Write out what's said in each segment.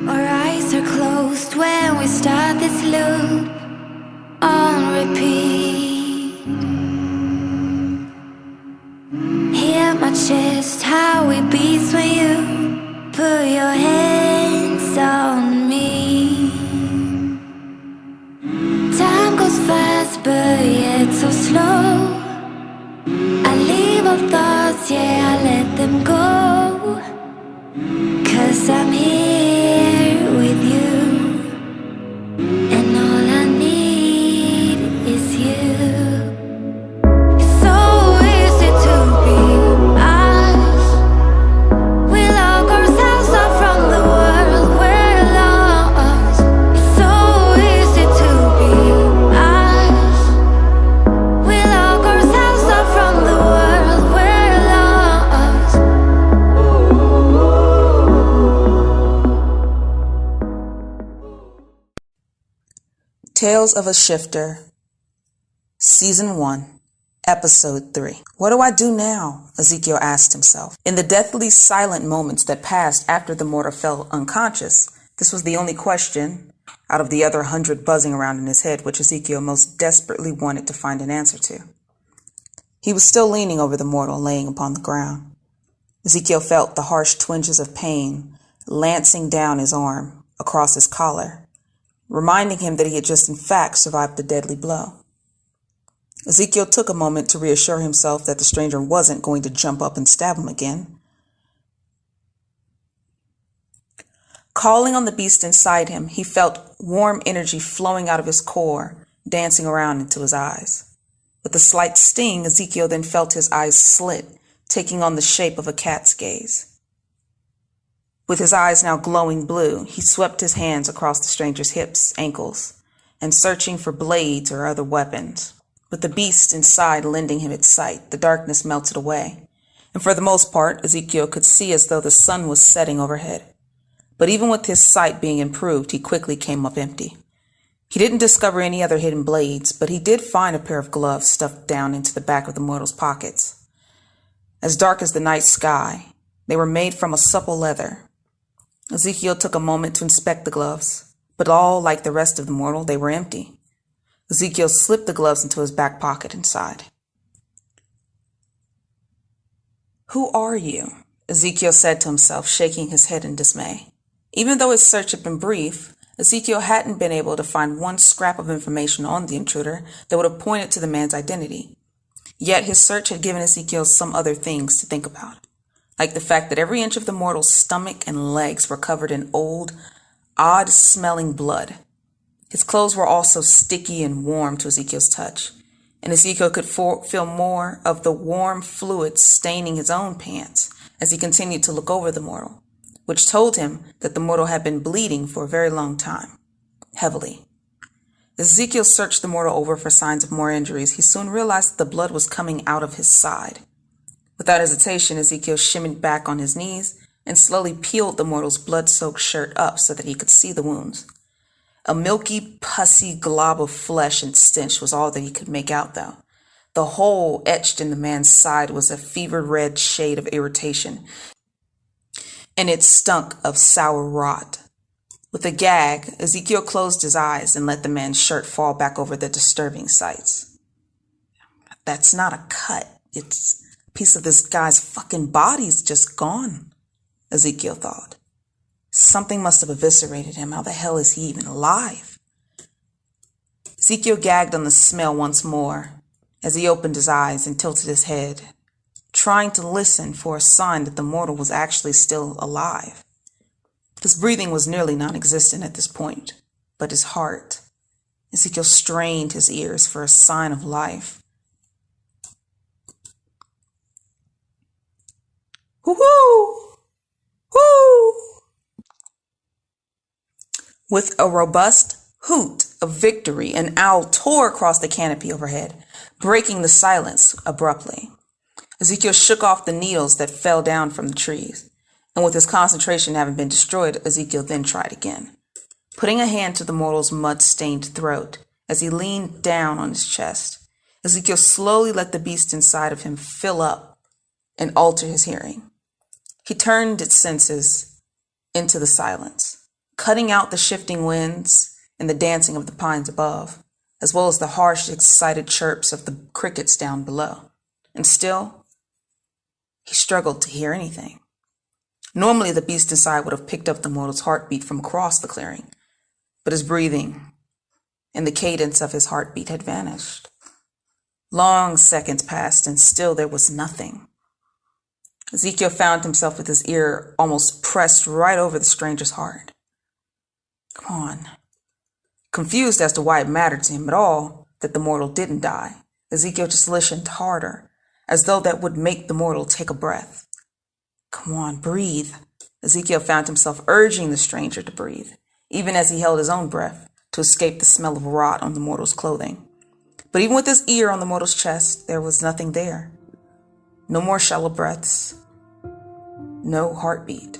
Our eyes are closed when we start this loop on repeat. Hear my chest, how it beats when you put your hands on me. Time goes fast, but yet so slow. I leave all thoughts, yeah, I let them go. 'Cause I'm here with you, and all I need is you. It's so easy to be us. We lock ourselves up from the world we're lost. It's so easy to be us. We lock ourselves up from the world we're lost. Tales of a Shifter, Season 1, Episode 3. What do I do now? Ezekiel asked himself. In the deathly silent moments that passed after the mortal fell unconscious, this was the only question, out of the other 100 buzzing around in his head, which Ezekiel most desperately wanted to find an answer to. He was still leaning over the mortal laying upon the ground. Ezekiel felt the harsh twinges of pain lancing down his arm, across his collar, reminding him that he had just in fact survived the deadly blow. Ezekiel took a moment to reassure himself that the stranger wasn't going to jump up and stab him again. Calling on the beast inside him, he felt warm energy flowing out of his core, dancing around into his eyes. With a slight sting, Ezekiel then felt his eyes slit, taking on the shape of a cat's gaze. With his eyes now glowing blue, he swept his hands across the stranger's hips, ankles, and searching for blades or other weapons. With the beast inside lending him its sight, the darkness melted away, and for the most part, Ezekiel could see as though the sun was setting overhead. But even with his sight being improved, he quickly came up empty. He didn't discover any other hidden blades, but he did find a pair of gloves stuffed down into the back of the mortal's pockets. As dark as the night sky, they were made from a supple leather. Ezekiel took a moment to inspect the gloves, but all like the rest of the mortal, they were empty. Ezekiel slipped the gloves into his back pocket and sighed. "Who are you?" Ezekiel said to himself, shaking his head in dismay. Even though his search had been brief, Ezekiel hadn't been able to find one scrap of information on the intruder that would have pointed to the man's identity. Yet his search had given Ezekiel some other things to think about, like the fact that every inch of the mortal's stomach and legs were covered in old, odd-smelling blood. His clothes were also sticky and warm to Ezekiel's touch, and Ezekiel could feel more of the warm fluid staining his own pants as he continued to look over the mortal, which told him that the mortal had been bleeding for a very long time, heavily. As Ezekiel searched the mortal over for signs of more injuries, he soon realized that the blood was coming out of his side. Without hesitation, Ezekiel shimmied back on his knees and slowly peeled the mortal's blood-soaked shirt up so that he could see the wounds. A milky, pussy glob of flesh and stench was all that he could make out, though. The hole etched in the man's side was a fevered red shade of irritation, and it stunk of sour rot. With a gag, Ezekiel closed his eyes and let the man's shirt fall back over the disturbing sights. That's not a cut. It's a piece of this guy's fucking body's just gone, Ezekiel thought. Something must have eviscerated him. How the hell is he even alive? Ezekiel gagged on the smell once more as he opened his eyes and tilted his head, trying to listen for a sign that the mortal was actually still alive. His breathing was nearly non-existent at this point, but his heart, Ezekiel strained his ears for a sign of life. Woo-hoo! Woo! With a robust hoot of victory, an owl tore across the canopy overhead, breaking the silence abruptly. Ezekiel shook off the needles that fell down from the trees, and with his concentration having been destroyed, Ezekiel then tried again, putting a hand to the mortal's mud-stained throat as he leaned down on his chest. Ezekiel slowly let the beast inside of him fill up and alter his hearing. He turned its senses into the silence, cutting out the shifting winds and the dancing of the pines above, as well as the harsh, excited chirps of the crickets down below. And still, he struggled to hear anything. Normally, the beast inside would have picked up the mortal's heartbeat from across the clearing, but his breathing and the cadence of his heartbeat had vanished. Long seconds passed, and still there was nothing. Ezekiel found himself with his ear almost pressed right over the stranger's heart. Come on. Confused as to why it mattered to him at all that the mortal didn't die, Ezekiel just listened harder, as though that would make the mortal take a breath. Come on, breathe. Ezekiel found himself urging the stranger to breathe, even as he held his own breath to escape the smell of rot on the mortal's clothing. But even with his ear on the mortal's chest, there was nothing there. No more shallow breaths. No heartbeat.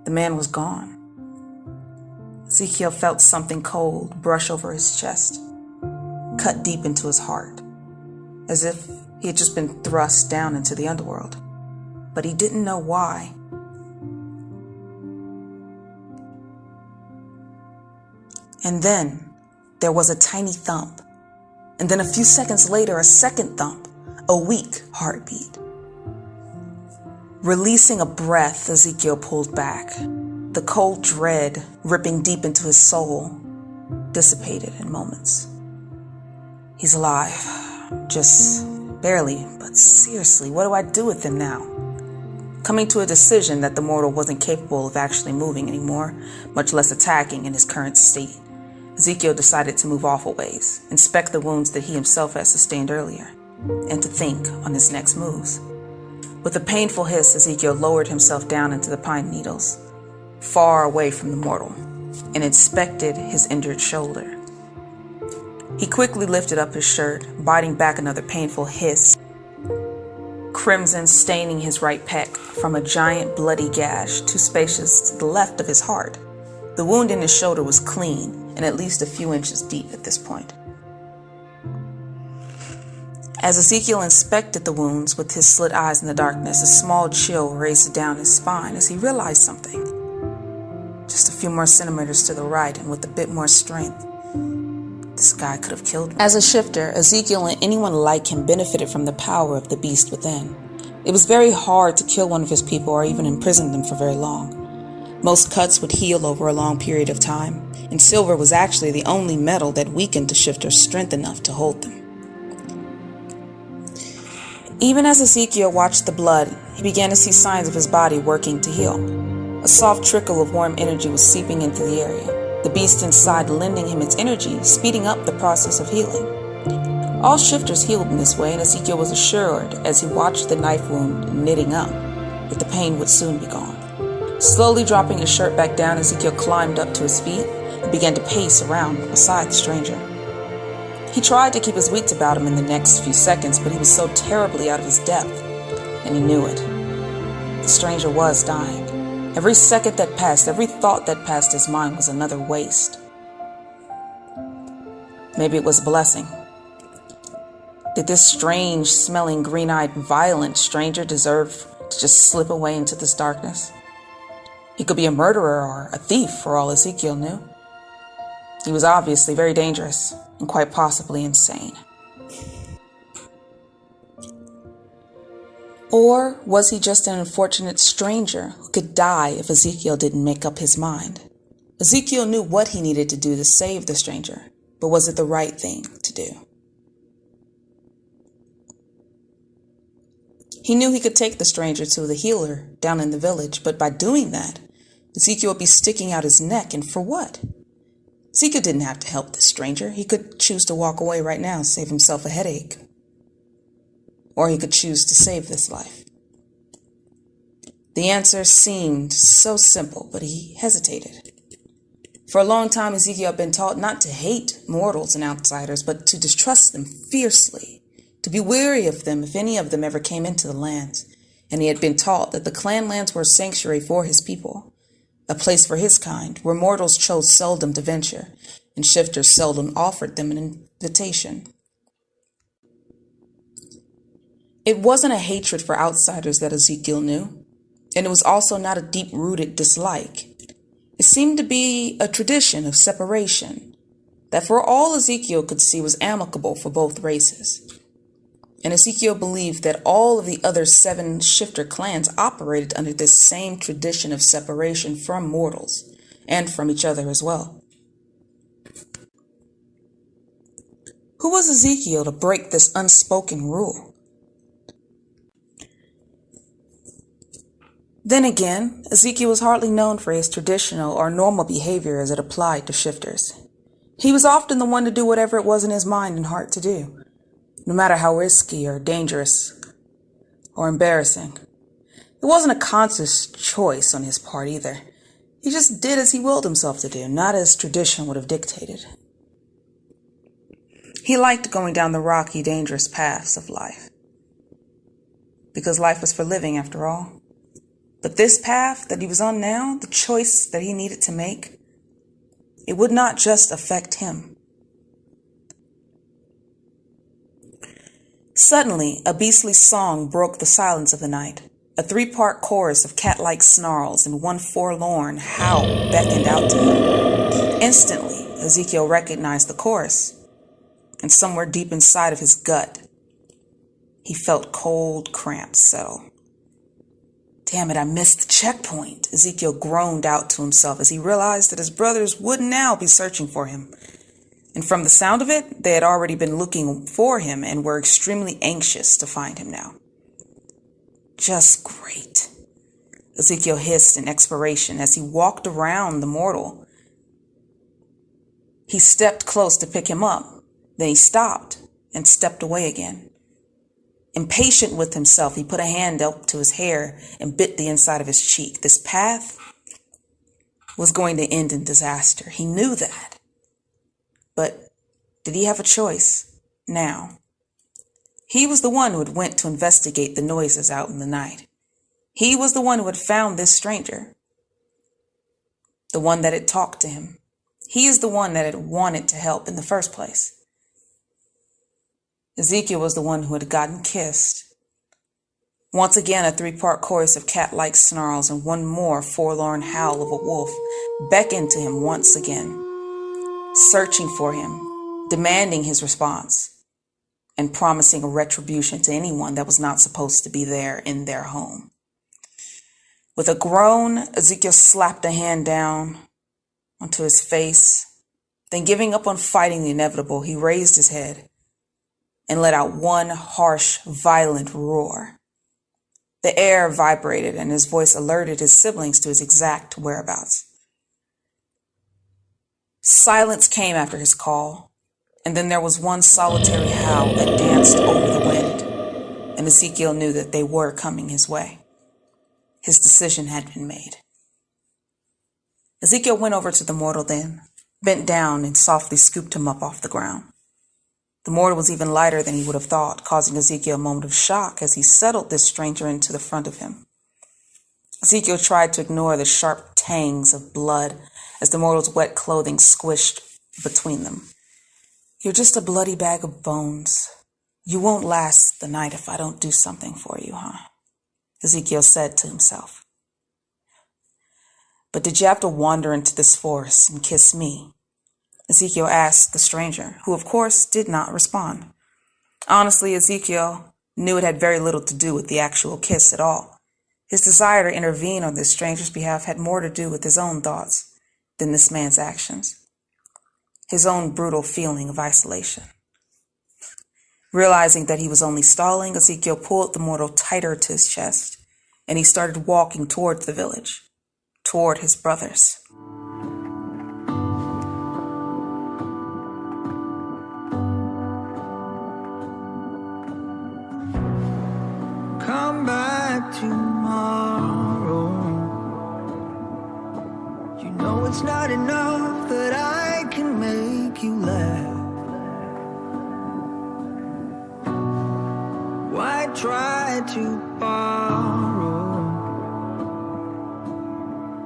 The man was gone. Ezekiel felt something cold brush over his chest, cut deep into his heart, as if he had just been thrust down into the underworld. But he didn't know why. And then there was a tiny thump. And then a few seconds later, a second thump, a weak heartbeat. Releasing a breath, Ezekiel pulled back. The cold dread ripping deep into his soul dissipated in moments. He's alive. Just barely, but seriously, what do I do with him now? Coming to a decision that the mortal wasn't capable of actually moving anymore, much less attacking in his current state, Ezekiel decided to move off a ways, inspect the wounds that he himself had sustained earlier, and to think on his next moves. With a painful hiss, Ezekiel lowered himself down into the pine needles, far away from the mortal, and inspected his injured shoulder. He quickly lifted up his shirt, biting back another painful hiss, crimson staining his right pec from a giant bloody gash too spacious to the left of his heart. The wound in his shoulder was clean and at least a few inches deep at this point. As Ezekiel inspected the wounds with his slit eyes in the darkness, a small chill raced down his spine as he realized something. Just a few more centimeters to the right, and with a bit more strength, this guy could have killed me. As a shifter, Ezekiel and anyone like him benefited from the power of the beast within. It was very hard to kill one of his people or even imprison them for very long. Most cuts would heal over a long period of time, and silver was actually the only metal that weakened the shifter's strength enough to hold them. Even as Ezekiel watched the blood, he began to see signs of his body working to heal. A soft trickle of warm energy was seeping into the area, the beast inside lending him its energy, speeding up the process of healing. All shifters healed in this way, and Ezekiel was assured as he watched the knife wound knitting up that the pain would soon be gone. Slowly dropping his shirt back down, Ezekiel climbed up to his feet and began to pace around beside the stranger. He tried to keep his wits about him in the next few seconds, but he was so terribly out of his depth, and he knew it. The stranger was dying. Every second that passed, every thought that passed his mind was another waste. Maybe it was a blessing. Did this strange, smelling, green-eyed, violent stranger deserve to just slip away into this darkness? He could be a murderer or a thief for all Ezekiel knew. He was obviously very dangerous and quite possibly insane. Or was he just an unfortunate stranger who could die if Ezekiel didn't make up his mind? Ezekiel knew what he needed to do to save the stranger, but was it the right thing to do? He knew he could take the stranger to the healer down in the village, but by doing that, Ezekiel would be sticking out his neck, and for what? Ezekiel didn't have to help the stranger. He could choose to walk away right now, save himself a headache. Or he could choose to save this life. The answer seemed so simple, but he hesitated. For a long time, Ezekiel had been taught not to hate mortals and outsiders, but to distrust them fiercely, to be wary of them if any of them ever came into the lands. And he had been taught that the clan lands were a sanctuary for his people, a place for his kind, where mortals chose seldom to venture, and shifters seldom offered them an invitation. It wasn't a hatred for outsiders that Ezekiel knew. And it was also not a deep-rooted dislike. It seemed to be a tradition of separation that for all Ezekiel could see was amicable for both races. And Ezekiel believed that all of the other 7 shifter clans operated under this same tradition of separation from mortals and from each other as well. Who was Ezekiel to break this unspoken rule? Then again, Ezekiel was hardly known for his traditional or normal behavior as it applied to shifters. He was often the one to do whatever it was in his mind and heart to do, no matter how risky or dangerous or embarrassing. It wasn't a conscious choice on his part either. He just did as he willed himself to do, not as tradition would have dictated. He liked going down the rocky, dangerous paths of life, because life was for living after all. But this path that he was on now, the choice that he needed to make, it would not just affect him. Suddenly, a beastly song broke the silence of the night. A 3-part chorus of cat-like snarls and one forlorn howl beckoned out to him. Instantly, Ezekiel recognized the chorus, and somewhere deep inside of his gut, he felt cold cramps settle. Damn it, I missed the checkpoint, Ezekiel groaned out to himself as he realized that his brothers would now be searching for him. And from the sound of it, they had already been looking for him and were extremely anxious to find him now. Just great, Ezekiel hissed in expiration as he walked around the mortal. He stepped close to pick him up. Then he stopped and stepped away again. Impatient with himself, he put a hand up to his hair and bit the inside of his cheek. This path was going to end in disaster. He knew that. But did he have a choice now? He was the one who had went to investigate the noises out in the night. He was the one who had found this stranger, the one that had talked to him. He is the one that had wanted to help in the first place. Ezekiel was the one who had gotten kissed. Once again, a 3-part chorus of cat-like snarls and one more forlorn howl of a wolf beckoned to him once again, searching for him, demanding his response, and promising a retribution to anyone that was not supposed to be there in their home. With a groan, Ezekiel slapped a hand down onto his face. Then, giving up on fighting the inevitable, he raised his head and let out one harsh, violent roar. The air vibrated and his voice alerted his siblings to his exact whereabouts. Silence came after his call, and then there was one solitary howl that danced over the wind, and Ezekiel knew that they were coming his way. His decision had been made. Ezekiel went over to the mortal then, bent down and softly scooped him up off the ground. The mortal was even lighter than he would have thought, causing Ezekiel a moment of shock as he settled this stranger into the front of him. Ezekiel tried to ignore the sharp tangs of blood as the mortal's wet clothing squished between them. "You're just a bloody bag of bones. You won't last the night if I don't do something for you, huh?" Ezekiel said to himself. "But did you have to wander into this forest and kiss me?" Ezekiel asked the stranger, who of course did not respond. Honestly, Ezekiel knew it had very little to do with the actual kiss at all. His desire to intervene on this stranger's behalf had more to do with his own thoughts than this man's actions. His own brutal feeling of isolation. Realizing that he was only stalling, Ezekiel pulled the mortal tighter to his chest, and he started walking toward the village, toward his brothers. Come back tomorrow. You know it's not enough that I can make you laugh. Why try to borrow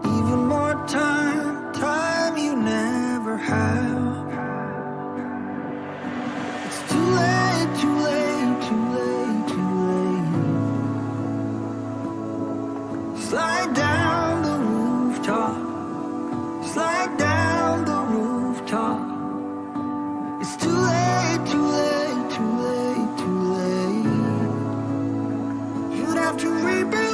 even more time you never have? It's too late, too late, too late, too late. have to rebuild.